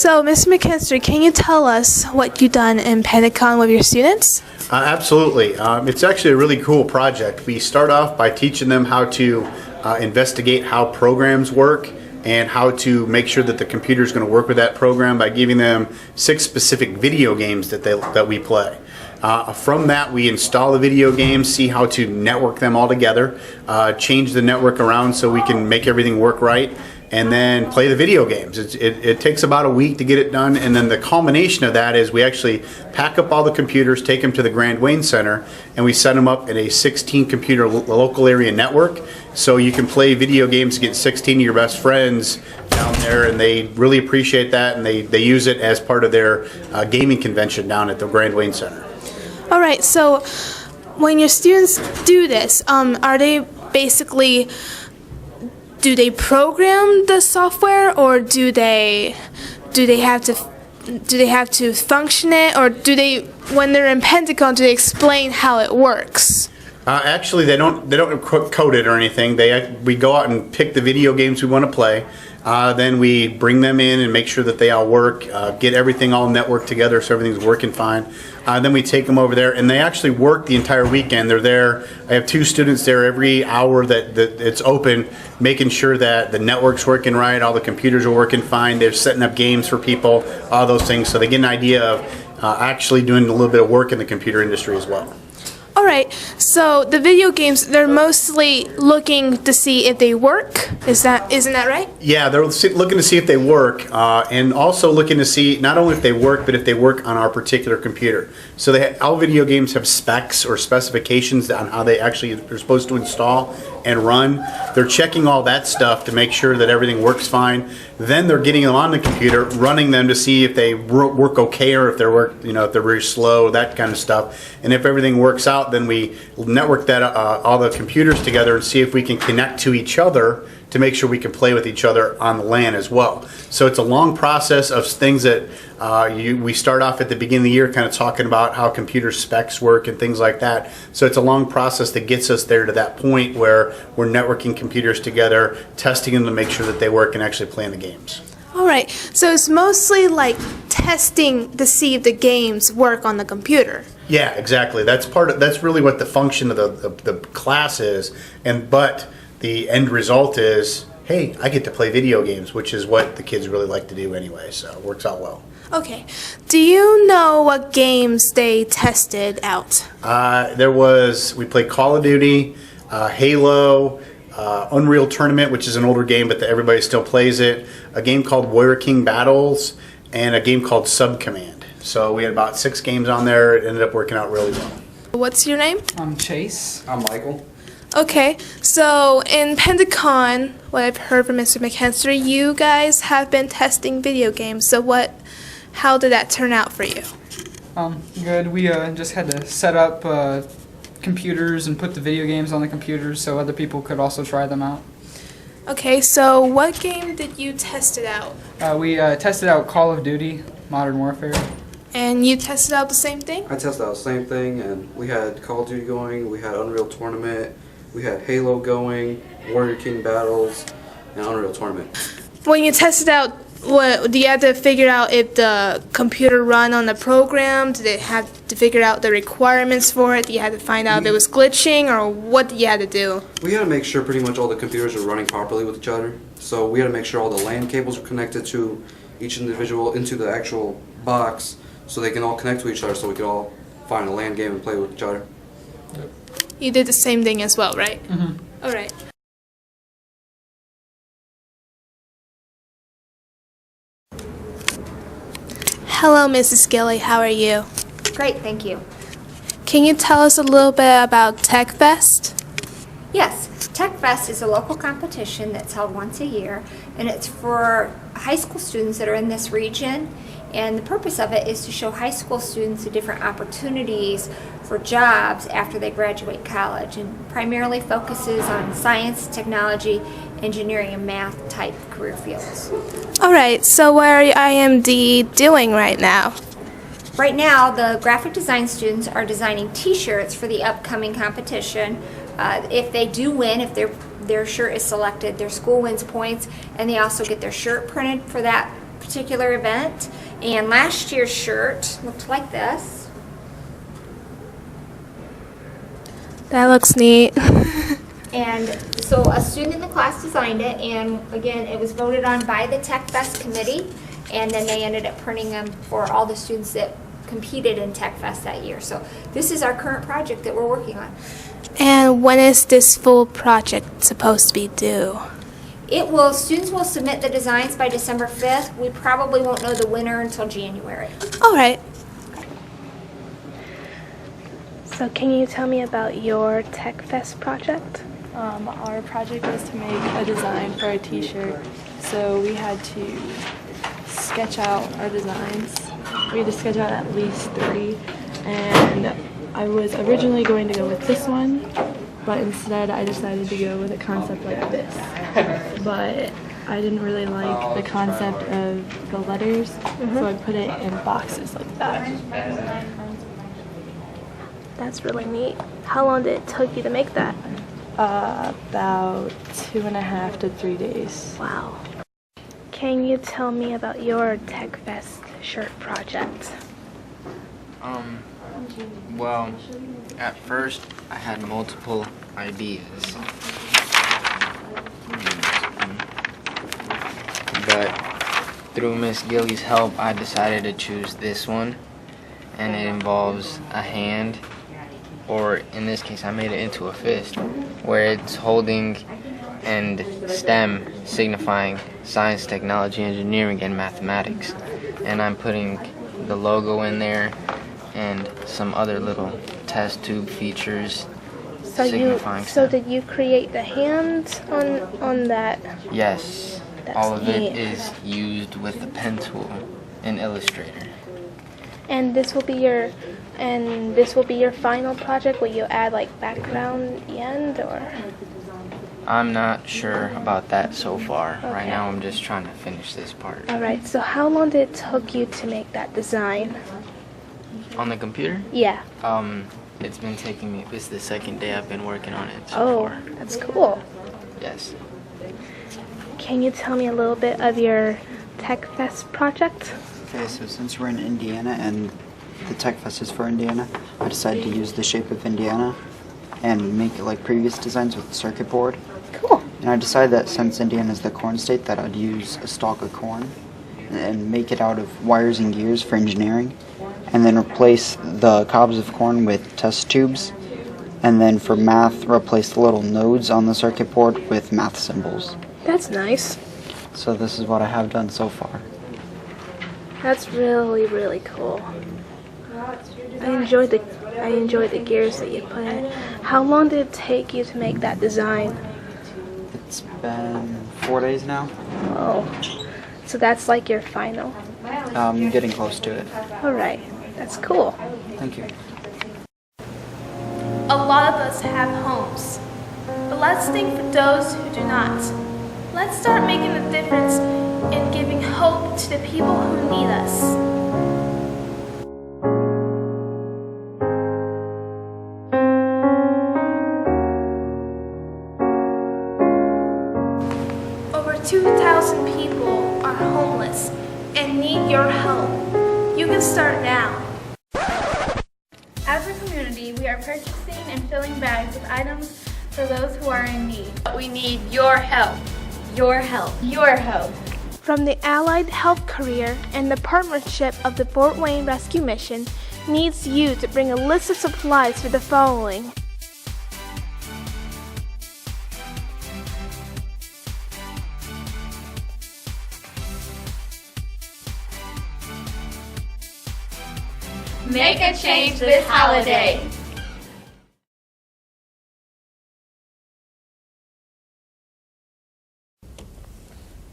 So, Mr. McKinstry, can you tell us what you've done in Pentagon with your students? Absolutely. It's actually a really cool project. We start off by teaching them how to investigate how programs work and how to make sure that the computer is going to work with that program by giving them 6 specific video games that we play. From that, we install the video games, see how to network them all together, change the network around so we can make everything work right, and then play the video games. It takes about a week to get it done, and then the culmination of that is we actually pack up all the computers, take them to the Grand Wayne Center, and we set them up in a 16 computer local area network, so you can play video games against 16 of your best friends down there, and they really appreciate that, and they use it as part of their gaming convention down at the Grand Wayne Center. All right, so when your students do this, are they basically, do they program the software, or do they have to function it, or do they, when they're in Pentagon, do they explain how it works? Actually, they don't code it or anything. We go out and pick the video games we want to play. Then we bring them in and make sure that they all work, get everything all networked together so everything's working fine. Then we take them over there, and they actually work the entire weekend. They're there. I have 2 students there every hour that it's open, making sure that the network's working right, all the computers are working fine. They're setting up games for people, all those things, so they get an idea of actually doing a little bit of work in the computer industry as well. All right, so the video games, they're mostly looking to see if they work. Isn't that right? Yeah, they're looking to see if they work, and also looking to see not only if they work, but if they work on our particular computer. So all video games have specs or specifications on how they actually are supposed to install and run. They're checking all that stuff to make sure that everything works fine. Then they're getting them on the computer, running them to see if they work okay, or if if they're very slow, that kind of stuff. And if everything works out, then we network that all the computers together and see if we can connect to each other to make sure we can play with each other on the LAN as well. So it's a long process of things that we start off at the beginning of the year kind of talking about how computer specs work and things like that. So it's a long process that gets us there to that point where we're networking computers together, testing them to make sure that they work, and actually playing the games. All right, so it's mostly like testing to see if the games work on the computer. Yeah, exactly. That's really what the function of the class is, but the end result is, hey, I get to play video games, which is what the kids really like to do anyway, so it works out well. Okay. Do you know what games they tested out? We played Call of Duty, Halo, Unreal Tournament, which is an older game, but everybody still plays it, a game called Warrior King Battles, and a game called Subcommand. So we had about 6 games on there. It ended up working out really well. What's your name? I'm Chase. I'm Michael. Okay, so in Pentagon, what I've heard from Mr. McKinstry, you guys have been testing video games. So how did that turn out for you? Good. We just had to set up computers and put the video games on the computers so other people could also try them out. Okay, so what game did you test it out? We tested out Call of Duty, Modern Warfare. And you tested out the same thing? I tested out the same thing, and we had Call of Duty going, we had Unreal Tournament, we had Halo going, Warrior King Battles, and Unreal Tournament. When you tested out, do you have to figure out if the computer run on the program? Did it have to figure out the requirements for it? Do you have to find out if it was glitching, or what did you have to do? We had to make sure pretty much all the computers are running properly with each other. So we had to make sure all the LAN cables are connected to each individual into the actual box, so they can all connect to each other, so we could all find a LAN game and play with each other. Yep. You did the same thing as well, right? Mm-hmm. All right. Hello, Mrs. Gilly. How are you? Great, thank you. Can you tell us a little bit about Tech Fest? Yes, Tech Fest is a local competition that's held once a year, and it's for high school students that are in this region. And the purpose of it is to show high school students the different opportunities for jobs after they graduate college, and primarily focuses on science, technology, engineering, and math type career fields. All right, so what are IMD doing right now? Right now, the graphic design students are designing t-shirts for the upcoming competition. If they do win, if their shirt is selected, their school wins points, and they also get their shirt printed for that particular event. And last year's shirt looked like this. That looks neat. And so a student in the class designed it, and again, it was voted on by the Tech Fest committee, and then they ended up printing them for all the students that competed in Tech Fest that year. So this is our current project that we're working on. And when is this full project supposed to be due? Students will submit the designs by December 5th. We probably won't know the winner until January. All right. So can you tell me about your Tech Fest project? Our project was to make a design for a t-shirt, so we had to sketch out our designs. We had to sketch out at least 3, and I was originally going to go with this one, but instead I decided to go with a concept like this. But I didn't really like the concept of the letters, so I put it in boxes like that. That's really neat. How long did it take you to make that? About 2.5 to 3 days. Wow. Can you tell me about your Tech Fest shirt project? Well, at first I had multiple ideas. But through Miss Gilly's help, I decided to choose this one, and it involves a hand, or in this case I made it into a fist, where it's holding and STEM signifying science, technology, engineering, and mathematics. And I'm putting the logo in there and some other little test tube features signifying So STEM. did you create the hand on that? Yes, That's all of neat. it is used with the pen tool in Illustrator. And this will be your final project? Will you add like background at the end, or? I'm not sure about that so far. Okay. Right now I'm just trying to finish this part. All right. So how long did it took you to make that design? On the computer? Yeah. It's been taking me, this is the second day I've been working on it so Oh, far. that's cool. Yes. Can you tell me a little bit of your Tech Fest project? Okay, so since we're in Indiana and the Tech Fest is for Indiana, I decided to use the shape of Indiana and make it like previous designs with the circuit board. Cool. And I decided that since Indiana is the corn state, that I'd use a stalk of corn and make it out of wires and gears for engineering, and then replace the cobs of corn with test tubes, and then for math, replace the little nodes on the circuit board with math symbols. That's nice. So this is what I have done so far. That's really, really cool. I enjoyed the gears that you put in. How long did it take you to make that design? It's been 4 days now. Oh, so that's like your final. I'm getting close to it. All right, that's cool. Thank you. A lot of us have homes, but let's think for those who do not. Let's start making a difference in giving hope to the people who need us. Over 2,000 people are homeless and need your help. You can start now. As a community, we are purchasing and filling bags with items for those who are in need. But we need your help. Your help. Your help. From the Allied Health Career and the partnership of the Fort Wayne Rescue Mission needs you to bring a list of supplies for the following. Make a change this holiday.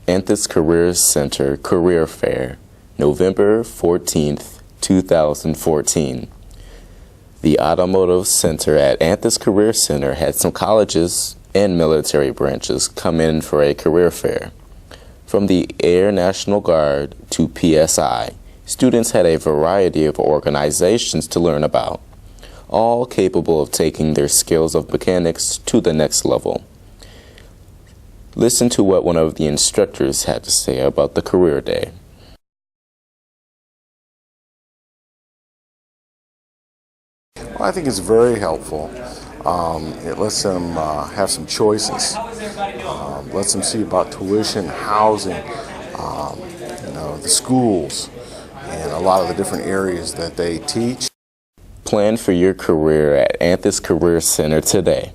Anthis Career Center Career Fair, November 14th, 2014. The Automotive Center at Anthis Career Center had some colleges and military branches come in for a career fair. From the Air National Guard to PSI, students had a variety of organizations to learn about, all capable of taking their skills of mechanics to the next level. Listen to what one of the instructors had to say about the career day. Well, I think it's very helpful. It lets them have some choices. Lets them see about tuition, housing, the schools, and a lot of the different areas that they teach. Plan for your career at Anthis Career Center today.